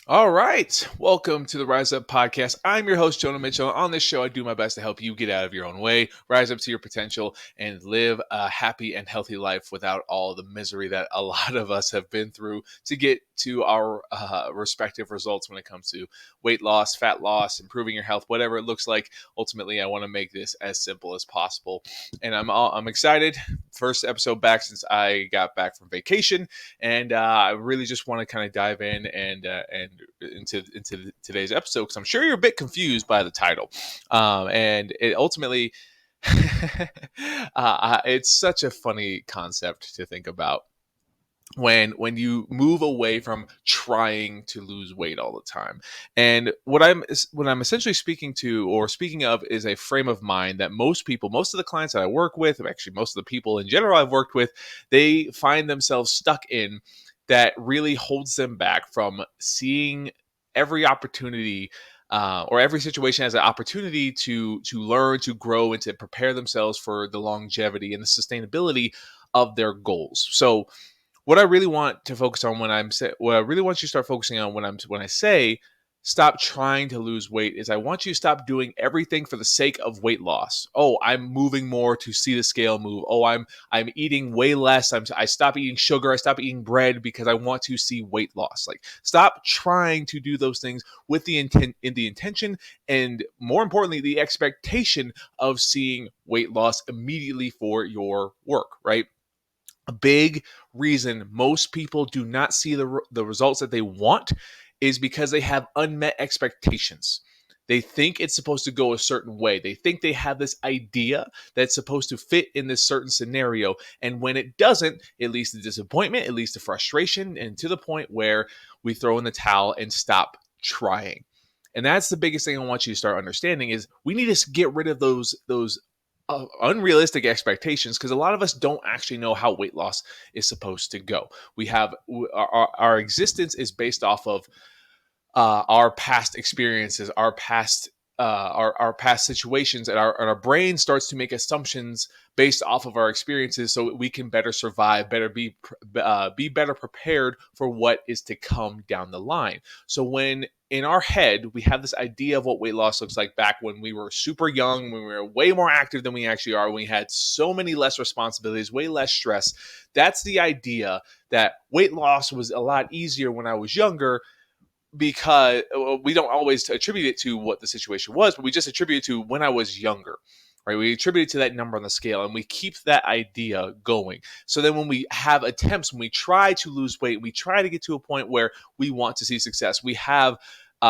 All right. Welcome to the Rise Up Podcast. I'm your host, Jonah Mitchell. On this show, I do my best to help you get out of your own way, rise up to your potential, and live a happy and healthy life without all the misery that a lot of us have been through to get to our respective results when it comes to weight loss, fat loss, improving your health, whatever it looks like. Ultimately, I want to make this as simple as possible. And I'm excited. First episode back since I got back from vacation. And I really just want to kind of dive in and into today's episode because I'm sure you're a bit confused by the title, and it ultimately it's such a funny concept to think about when you move away from trying to lose weight all the time. And what I'm essentially speaking of is a frame of mind that most of the clients that I work with, actually most of the people in general I've worked with, they find themselves stuck in, that really holds them back from seeing every opportunity or every situation as an opportunity to learn, to grow, and to prepare themselves for the longevity and the sustainability of their goals. So what I really want to focus on what I really want you to start focusing on when I say stop trying to lose weight is I want you to stop doing everything for the sake of weight loss. Oh, I'm moving more to see the scale move. Oh, I'm eating way less. I stop eating sugar. I stop eating bread because I want to see weight loss. Like, stop trying to do those things with the intention, and more importantly, the expectation of seeing weight loss immediately for your work, right? A big reason most people do not see the results that they want is because they have unmet expectations. They think it's supposed to go a certain way. They think they have this idea that's supposed to fit in this certain scenario. And when it doesn't, it leads to disappointment, it leads to frustration, and to the point where we throw in the towel and stop trying. And that's the biggest thing I want you to start understanding is we need to get rid of those unrealistic expectations, because a lot of us don't actually know how weight loss is supposed to go. We have our existence is based off of our past experiences, our past situations, and our brain starts to make assumptions based off of our experiences, so we can better survive, be better prepared for what is to come down the line. So when in our head we have this idea of what weight loss looks like back when we were super young, when we were way more active than we actually are, when we had so many less responsibilities, way less stress, that's the idea that weight loss was a lot easier when I was younger, because we don't always attribute it to what the situation was, but we just attribute it to when I was younger, right? We attribute it to that number on the scale, and we keep that idea going. So then when we have attempts, when we try to lose weight, we try to get to a point where we want to see success. We have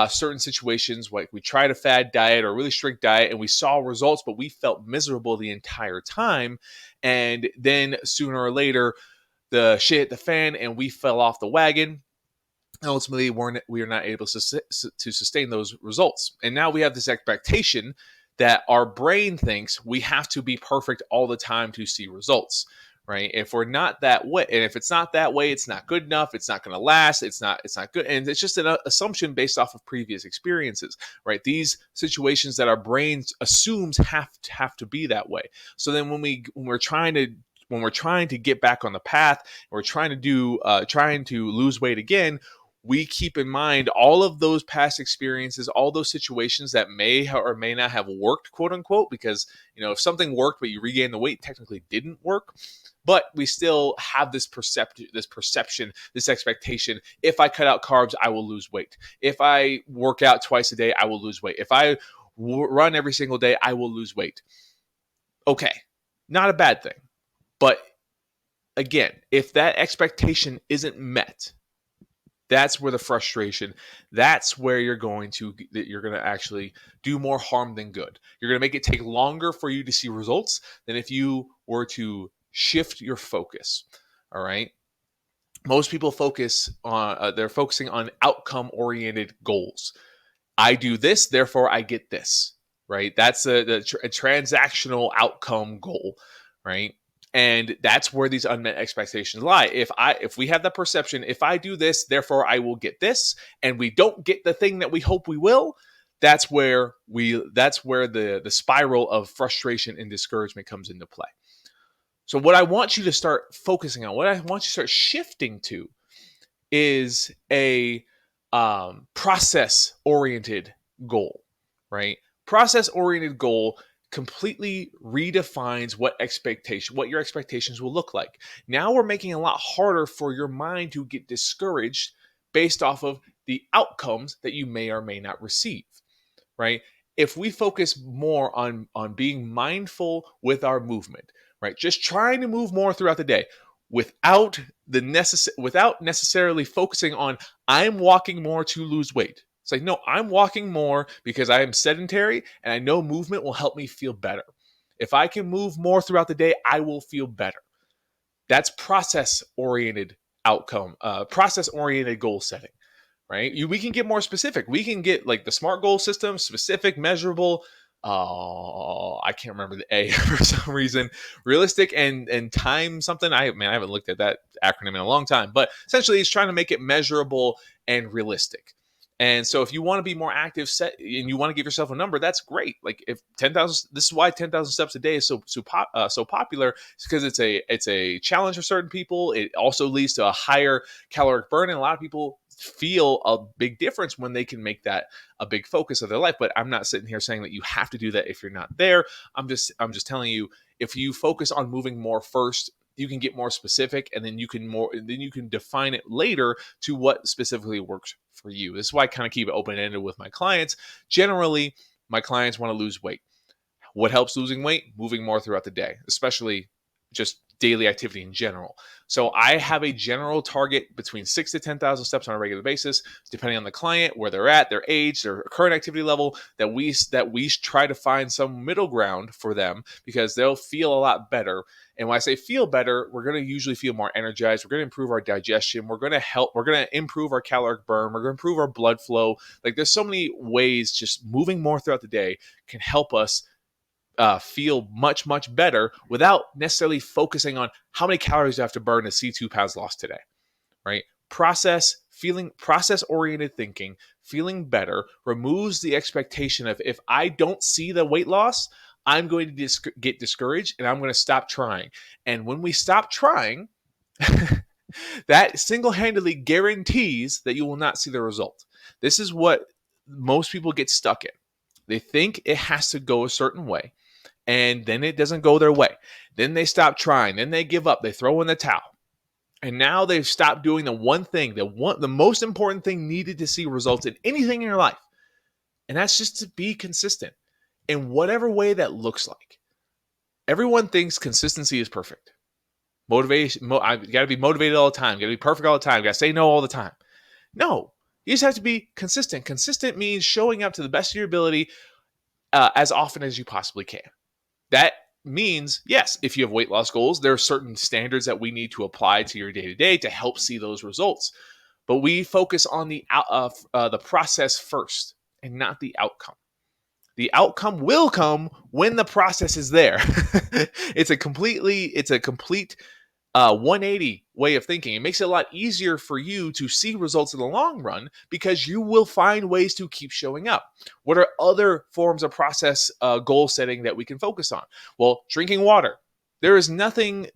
certain situations like we tried a fad diet or a really strict diet and we saw results, but we felt miserable the entire time. And then sooner or later, the shit hit the fan and we fell off the wagon. Ultimately, we are not able to sustain those results. And now we have this expectation that our brain thinks we have to be perfect all the time to see results, right? If we're not that way, and if it's not that way, it's not good enough, it's not going to last, it's not good. And it's just an assumption based off of previous experiences, right? These situations that our brain assumes have to be that way. So then when we're trying to get back on the path, we're trying to lose weight again, we keep in mind all of those past experiences, all those situations that may or may not have worked, quote unquote, because, if something worked but you regain the weight, technically didn't work. But we still have this perception, this expectation. If I cut out carbs, I will lose weight. If I work out twice a day, I will lose weight. If I run every single day, I will lose weight. Okay, not a bad thing. But again, if that expectation isn't met, that's where the frustration, that's where you're going to actually do more harm than good. You're going to make it take longer for you to see results than if you were to shift your focus. All right. Most people they're focusing on outcome oriented goals. I do this, therefore I get this, right? That's a transactional outcome goal, right? And that's where these unmet expectations lie. If we have that perception, if I do this, therefore I will get this, and we don't get the thing that we hope we will, that's where the spiral of frustration and discouragement comes into play. So what I want you to start focusing on, what I want you to start shifting to, is a process oriented goal, right? Process oriented goal completely redefines what your expectations will look like. Now we're making it a lot harder for your mind to get discouraged based off of the outcomes that you may or may not receive, right? If we focus more on being mindful with our movement, right? Just trying to move more throughout the day without without necessarily focusing on I'm walking more to lose weight. It's like, no, I'm walking more because I am sedentary and I know movement will help me feel better. If I can move more throughout the day, I will feel better. That's process oriented process oriented goal setting, right? We can get more specific. We can get like the SMART goal system, specific, measurable. I can't remember the A for some reason. Realistic and time something. I haven't looked at that acronym in a long time, but essentially, it's trying to make it measurable and realistic. And so, if you want to be more active, set and you want to give yourself a number, that's great. Like if 10,000, this is why 10,000 steps a day is so popular. It's because it's a challenge for certain people. It also leads to a higher caloric burn, and a lot of people feel a big difference when they can make that a big focus of their life. But I'm not sitting here saying that you have to do that if you're not there. I'm just telling you, if you focus on moving more first, you can get more specific, and then you can define it later to what specifically works for you. This is why I kind of keep it open-ended with my clients. Generally, my clients want to lose weight. What helps losing weight? Moving more throughout the day, especially just daily activity in general. So I have a general target between 6 to 10,000 steps on a regular basis, depending on the client, where they're at, their age, their current activity level, that we try to find some middle ground for them because they'll feel a lot better. And when I say feel better, we're going to usually feel more energized. We're going to improve our digestion. We're going to improve our caloric burn. We're going to improve our blood flow. Like there's so many ways just moving more throughout the day can help us feel much, much better without necessarily focusing on how many calories you have to burn to see 2 pounds lost today, right? Process oriented thinking, feeling better removes the expectation of if I don't see the weight loss, I'm going to get discouraged and I'm going to stop trying. And when we stop trying, that single-handedly guarantees that you will not see the result. This is what most people get stuck in. They think it has to go a certain way, and then it doesn't go their way. Then they stop trying. Then they give up. They throw in the towel. And now they've stopped doing the one thing, the most important thing needed to see results in anything in your life. And that's just to be consistent in whatever way that looks like. Everyone thinks consistency is perfect. Motivation, you got to be motivated all the time. You got to be perfect all the time. You got to say no all the time. No, you just have to be consistent. Consistent means showing up to the best of your ability as often as you possibly can. That means, yes, if you have weight loss goals, there are certain standards that we need to apply to your day-to-day to help see those results. But we focus on the process first and not the outcome. The outcome will come when the process is there. It's a complete 180 way of thinking. It makes it a lot easier for you to see results in the long run because you will find ways to keep showing up. What are other forms of process goal setting that we can focus on? Well, drinking water. There's nothing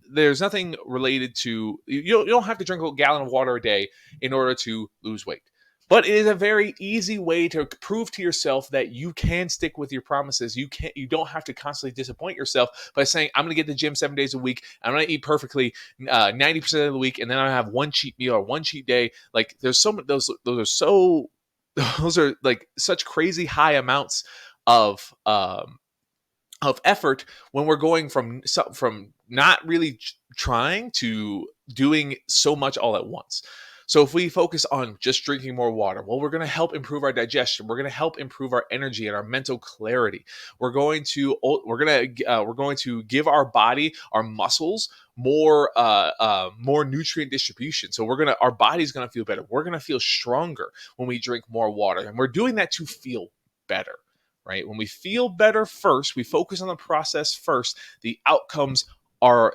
related to, you don't have to drink a gallon of water a day in order to lose weight. But it is a very easy way to prove to yourself that you can stick with your promises. You don't have to constantly disappoint yourself by saying, I'm going to get to the gym 7 days a week. I'm going to eat perfectly 90% of the week. And then I have one cheat meal or one cheat day. Like there's so many, those are like such crazy high amounts of effort when we're going from not really trying to doing so much all at once. So if we focus on just drinking more water, well, we're going to help improve our digestion. We're going to help improve our energy and our mental clarity. We're going to give our body, our muscles, more nutrient distribution. So our body's going to feel better. We're going to feel stronger when we drink more water, and we're doing that to feel better. Right? When we feel better first, we focus on the process first, the outcomes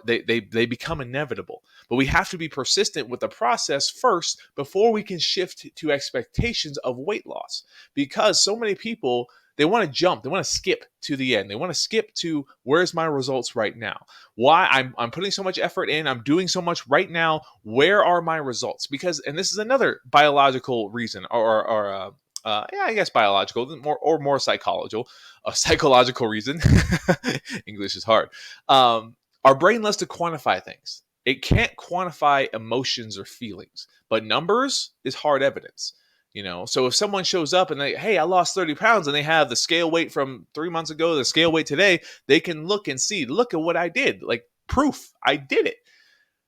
they become inevitable. But we have to be persistent with the process first before we can shift to expectations of weight loss. Because so many people, they want to jump, they want to skip to the end. They want to skip to where's my results right now? Why I'm putting so much effort in, I'm doing so much right now. Where are my results? Because, and this is another biological reason, yeah, I guess biological, more psychological reason. English is hard. Our brain loves to quantify things. It can't quantify emotions or feelings, but numbers is hard evidence. So if someone shows up and hey, I lost 30 pounds, and they have the scale weight from 3 months ago, the scale weight today, they can look and see, look at what I did, like proof I did it.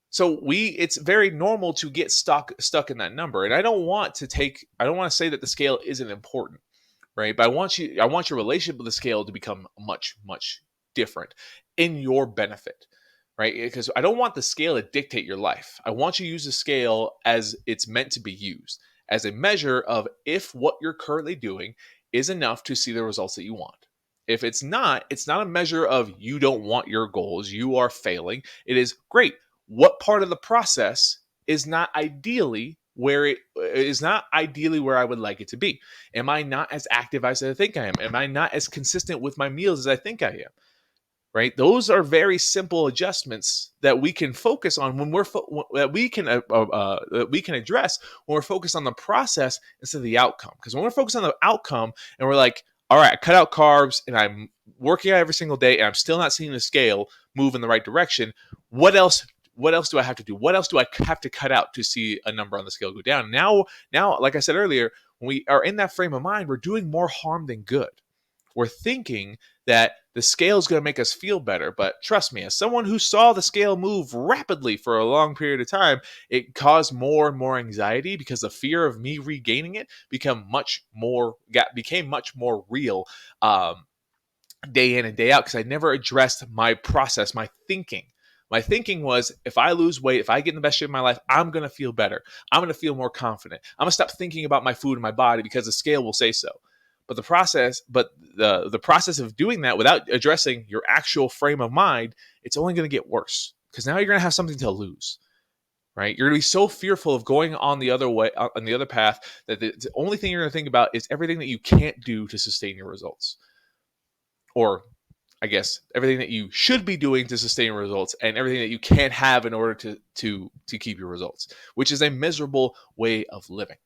So it's very normal to get stuck in that number. And I don't want to say that the scale isn't important, right? But I want your relationship with the scale to become much, much different in your benefit, right? Because I don't want the scale to dictate your life. I want you to use the scale as it's meant to be used, as a measure of if what you're currently doing is enough to see the results that you want. If it's not a measure of you don't want your goals, you are failing. It is great. What part of the process is not ideally where I would like it to be? Am I not as active as I think I am? Am I not as consistent with my meals as I think I am? Right? Those are very simple adjustments that we can focus on that we can address when we're focused on the process instead of the outcome. Because when we're focused on the outcome and we're like, all right, I cut out carbs and I'm working out every single day and I'm still not seeing the scale move in the right direction, what else do I have to do? What else do I have to cut out to see a number on the scale go down? Now, like I said earlier, when we are in that frame of mind, we're doing more harm than good. We're thinking that the scale is going to make us feel better. But trust me, as someone who saw the scale move rapidly for a long period of time, it caused more and more anxiety because the fear of me regaining it became much more real day in and day out, because I never addressed my process, my thinking. My thinking was, if I lose weight, if I get in the best shape of my life, I'm going to feel better. I'm going to feel more confident. I'm going to stop thinking about my food and my body because the scale will say so. But the process of doing that without addressing your actual frame of mind, it's only going to get worse, because now you're going to have something to lose, right? You're going to be so fearful of going on the other path, that the only thing you're going to think about is everything that you can't do to sustain your results. Or I guess everything that you should be doing to sustain your results, and everything that you can't have in order to keep your results, which is a miserable way of living.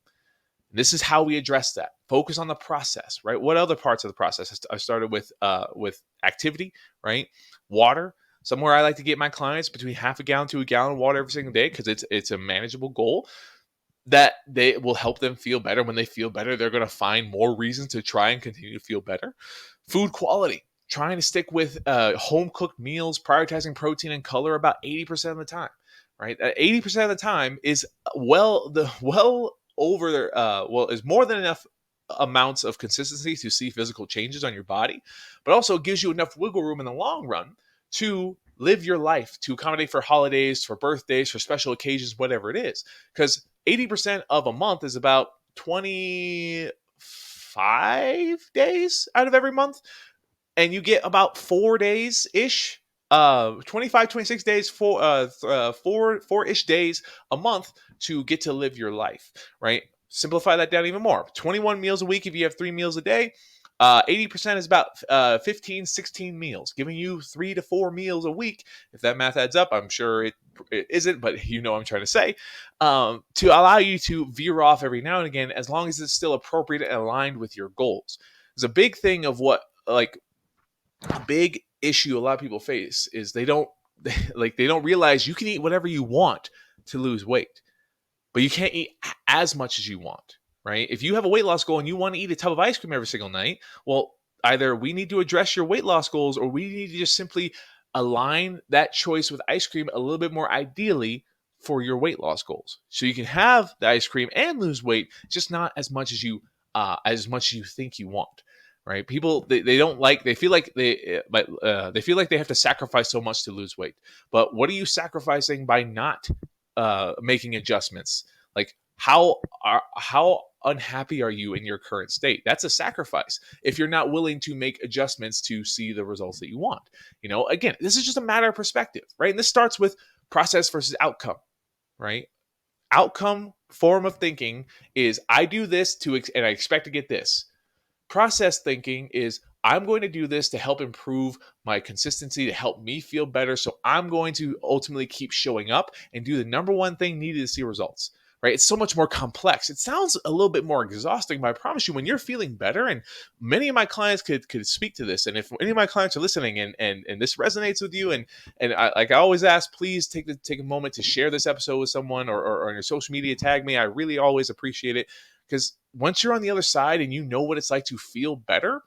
This is how we address that. Focus on the process, right? What other parts of the process? I started with activity, right? Water. Somewhere I like to get my clients between half a gallon to a gallon of water every single day, because it's a manageable goal that they will help them feel better. When they feel better, they're going to find more reasons to try and continue to feel better. Food quality. Trying to stick with home cooked meals, prioritizing protein and color about 80% of the time, right? 80% of the time is is more than enough amounts of consistency to see physical changes on your body, but also gives you enough wiggle room in the long run to live your life, to accommodate for holidays, for birthdays, for special occasions, whatever it is. Because 80% of a month is about 25 days out of every month, and you get about 4 days ish, 25, 26 days, four-ish days a month to get to live your life, right? Simplify that down even more. 21 meals a week if you have 3 meals a day. 80% is about 15, 16 meals, giving you 3 to 4 meals a week. If that math adds up, I'm sure it isn't, but you know what I'm trying to say. To allow you to veer off every now and again, as long as it's still appropriate and aligned with your goals. There's a big thing of a big issue a lot of people face is they don't realize you can eat whatever you want to lose weight, but you can't eat as much as you want, right? If you have a weight loss goal and you want to eat a tub of ice cream every single night, well, either we need to address your weight loss goals, or we need to just simply align that choice with ice cream a little bit more ideally for your weight loss goals. So you can have the ice cream and lose weight, just not as much as you think you want. Right? People they feel like they feel like they have to sacrifice so much to lose weight. But what are you sacrificing by not making adjustments? Like how unhappy are you in your current state? That's a sacrifice if you're not willing to make adjustments to see the results that you want. Again, this is just a matter of perspective, right? And this starts with process versus outcome, right? Outcome form of thinking is I do this and I expect to get this. Process thinking is, I'm going to do this to help improve my consistency, to help me feel better. So I'm going to ultimately keep showing up and do the number one thing needed to see results. Right? It's so much more complex. It sounds a little bit more exhausting, but I promise you, when you're feeling better, and many of my clients could speak to this, and if any of my clients are listening and this resonates with you, and I always ask, please take a moment to share this episode with someone, or on your social media, tag me. I really always appreciate it, because once you're on the other side and you know what it's like to feel better,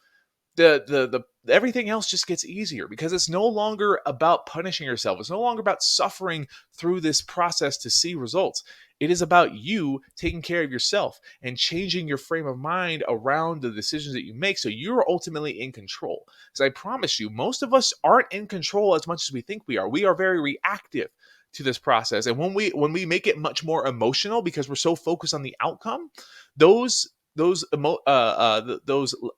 the everything else just gets easier, because it's no longer about punishing yourself. It's no longer about suffering through this process to see results. It is about you taking care of yourself and changing your frame of mind around the decisions that you make, so you're ultimately in control. Because I promise you, most of us aren't in control as much as we think we are. We are very reactive to this process, and when we make it much more emotional because we're so focused on the outcome, those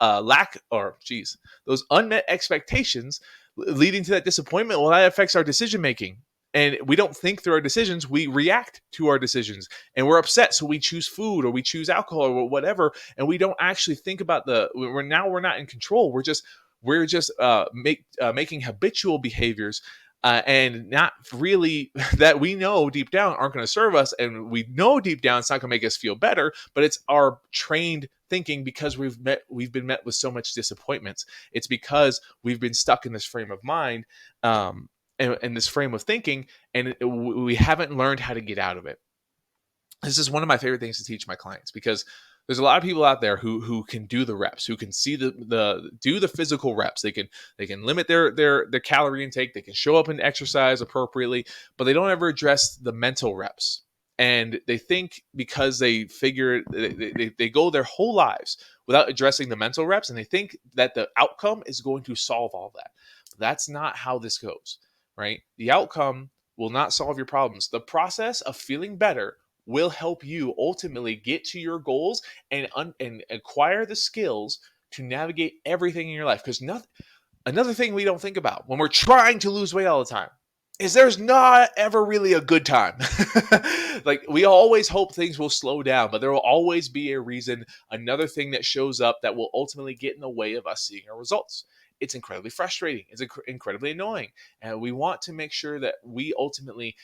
lack, or geez, those unmet expectations leading to that disappointment, well, that affects our decision making, and we don't think through our decisions. We react to our decisions, and we're upset, so we choose food or we choose alcohol or whatever, and we don't actually think about we're not in control. We're just making habitual behaviors, and not really that we know deep down aren't going to serve us, and we know deep down it's not going to make us feel better, but it's our trained thinking, because we've been met with so much disappointments. It's because we've been stuck in this frame of mind, and this frame of thinking, and we haven't learned how to get out of it. This is one of my favorite things to teach my clients, because there's a lot of people out there who can do the reps, who can see the physical reps. They can limit their calorie intake, they can show up and exercise appropriately, but they don't ever address the mental reps. And they think, because they go their whole lives without addressing the mental reps, and they think that the outcome is going to solve all that. That's not how this goes, right? The outcome will not solve your problems. The process of feeling better will help you ultimately get to your goals, and acquire the skills to navigate everything in your life. Because another thing we don't think about when we're trying to lose weight all the time is there's not ever really a good time. Like, we always hope things will slow down, but there will always be a reason, another thing that shows up that will ultimately get in the way of us seeing our results. It's incredibly frustrating. It's incredibly annoying, and we want to make sure that we ultimately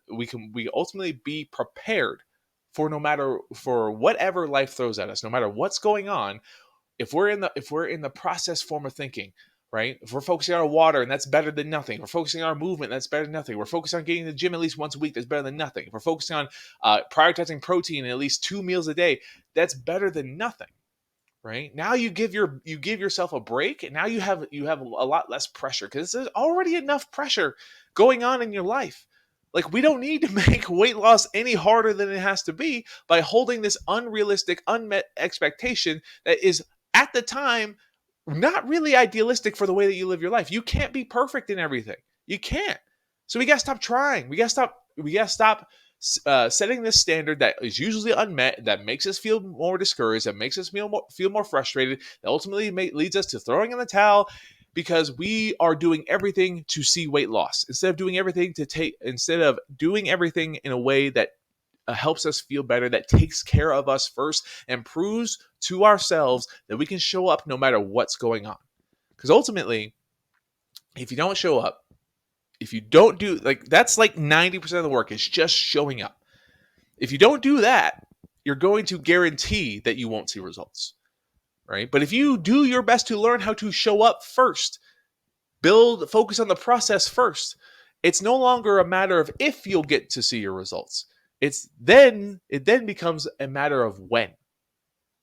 we ultimately be prepared for whatever life throws at us, no matter what's going on. If we're in the process form of thinking, right? If we're focusing on water, and that's better than nothing. If we're focusing on our movement, that's better than nothing. We're focused on getting to the gym at least once a week, that's better than nothing. If we're focusing on prioritizing protein in at least 2 meals a day, that's better than nothing. Right? Now you give yourself a break, and now you have a lot less pressure, because there's already enough pressure going on in your life. Like, we don't need to make weight loss any harder than it has to be by holding this unrealistic, unmet expectation that is, at the time, not really idealistic for the way that you live your life. You can't be perfect in everything. You can't. So we gotta stop trying. We gotta stop setting this standard that is usually unmet, that makes us feel more discouraged, that makes us feel more frustrated, that ultimately leads us to throwing in the towel, because we are doing everything to see weight loss instead of doing everything in a way that helps us feel better, that takes care of us first, and proves to ourselves that we can show up no matter what's going on. Because ultimately, if you don't show up, if you don't do, like, that's like 90% of the work is just showing up. If you don't do that, you're going to guarantee that you won't see results, right? But if you do your best to learn how to show up first, focus on the process first, it's no longer a matter of if you'll get to see your results. It then becomes a matter of when.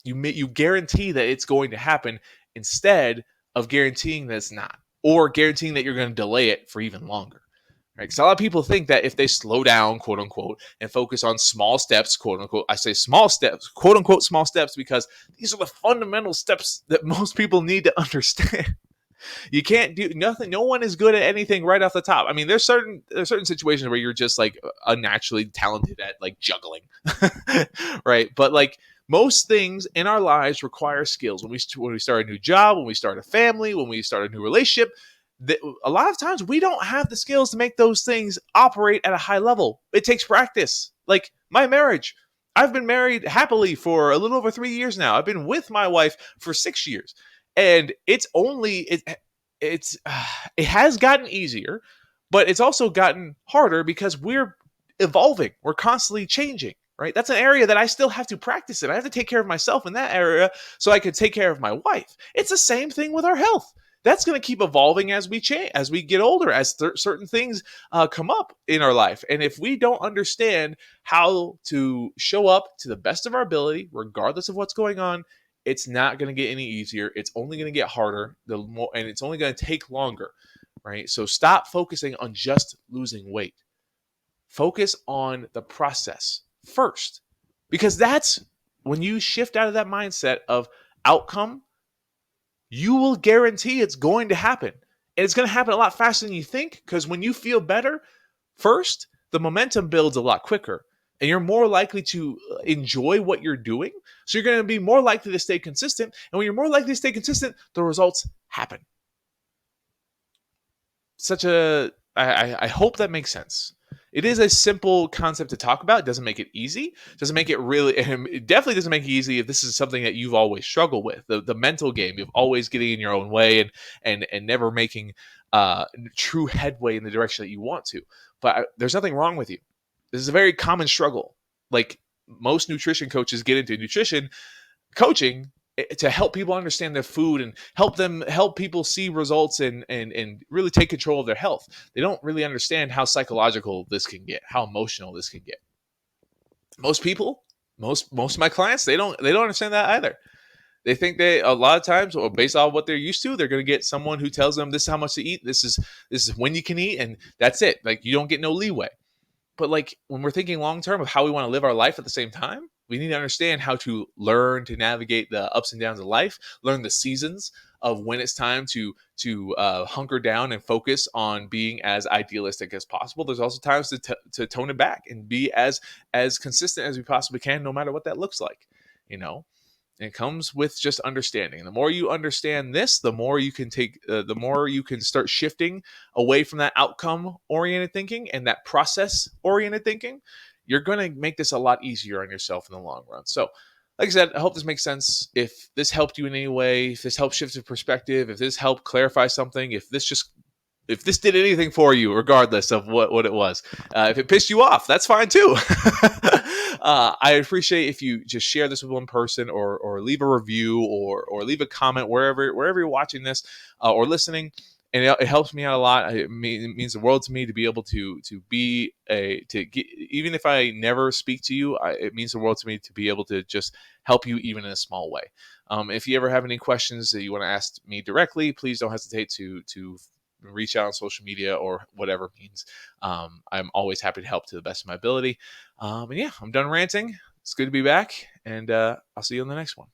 You guarantee that it's going to happen, instead of guaranteeing that it's not, or guaranteeing that you're going to delay it for even longer. Right? Because a lot of people think that if they slow down, quote unquote, and focus on small steps, quote unquote, I say small steps, quote unquote, small steps, because these are the fundamental steps that most people need to understand. You can't do nothing. No one is good at anything right off the top. I mean, there's certain situations where you're just like unnaturally talented at like juggling, right? But like, most things in our lives require skills. When we start a new job, when we start a family, when we start a new relationship, a lot of times we don't have the skills to make those things operate at a high level. It takes practice. Like my marriage, I've been married happily for a little over 3 years now. I've been with my wife for 6 years, and it has gotten easier, but it's also gotten harder because we're evolving. We're constantly changing. Right. That's an area that I still have to practice in. I have to take care of myself in that area so I can take care of my wife. It's the same thing with our health. That's going to keep evolving as we change, as we get older, as certain things come up in our life. And if we don't understand how to show up to the best of our ability, regardless of what's going on, it's not going to get any easier. It's only going to get harder. And it's only going to take longer. Right. So stop focusing on just losing weight. Focus on the process first, because that's when you shift out of that mindset of outcome, you will guarantee it's going to happen. And it's going to happen a lot faster than you think, because when you feel better first, the momentum builds a lot quicker and you're more likely to enjoy what you're doing. So you're going to be more likely to stay consistent. And when you're more likely to stay consistent, the results happen. I hope that makes sense. It is a simple concept to talk about. It doesn't make it easy. It doesn't make it really, it definitely doesn't make it easy if this is something that you've always struggled with. The mental game of always getting in your own way and never making true headway in the direction that you want to. But there's nothing wrong with you. This is a very common struggle. Like, most nutrition coaches get into nutrition coaching to help people understand their food and help people see results and really take control of their health. They don't really understand how psychological this can get, how emotional this can get. Most people, most of my clients, they don't understand that either. They think they, a lot of times, or based on what they're used to, they're going to get someone who tells them this is how much to eat, this is when you can eat, and that's it. Like, you don't get no leeway. But like, when we're thinking long term of how we want to live our life at the same time, we need to understand how to learn to navigate the ups and downs of life, learn the seasons of when it's time to hunker down and focus on being as idealistic as possible. There's also times to tone it back and be as consistent as we possibly can, no matter what that looks like. You know, and it comes with just understanding. And the more you understand this, the more you can the more you can start shifting away from that outcome oriented thinking and that process oriented thinking. You're going to make this a lot easier on yourself in the long run. So, like I said, I hope this makes sense. If this helped you in any way, if this helped shift your perspective, if this helped clarify something, if this did anything for you, regardless of what it was, if it pissed you off, that's fine too. I appreciate if you just share this with one person, or leave a review, or leave a comment wherever you're watching this or listening. And it helps me out a lot. It means the world to me to be able to get, even if I never speak to you, it means the world to me to be able to just help you even in a small way. If you ever have any questions that you want to ask me directly, please don't hesitate to reach out on social media or whatever means. I'm always happy to help to the best of my ability. And yeah, I'm done ranting. It's good to be back, and I'll see you on the next one.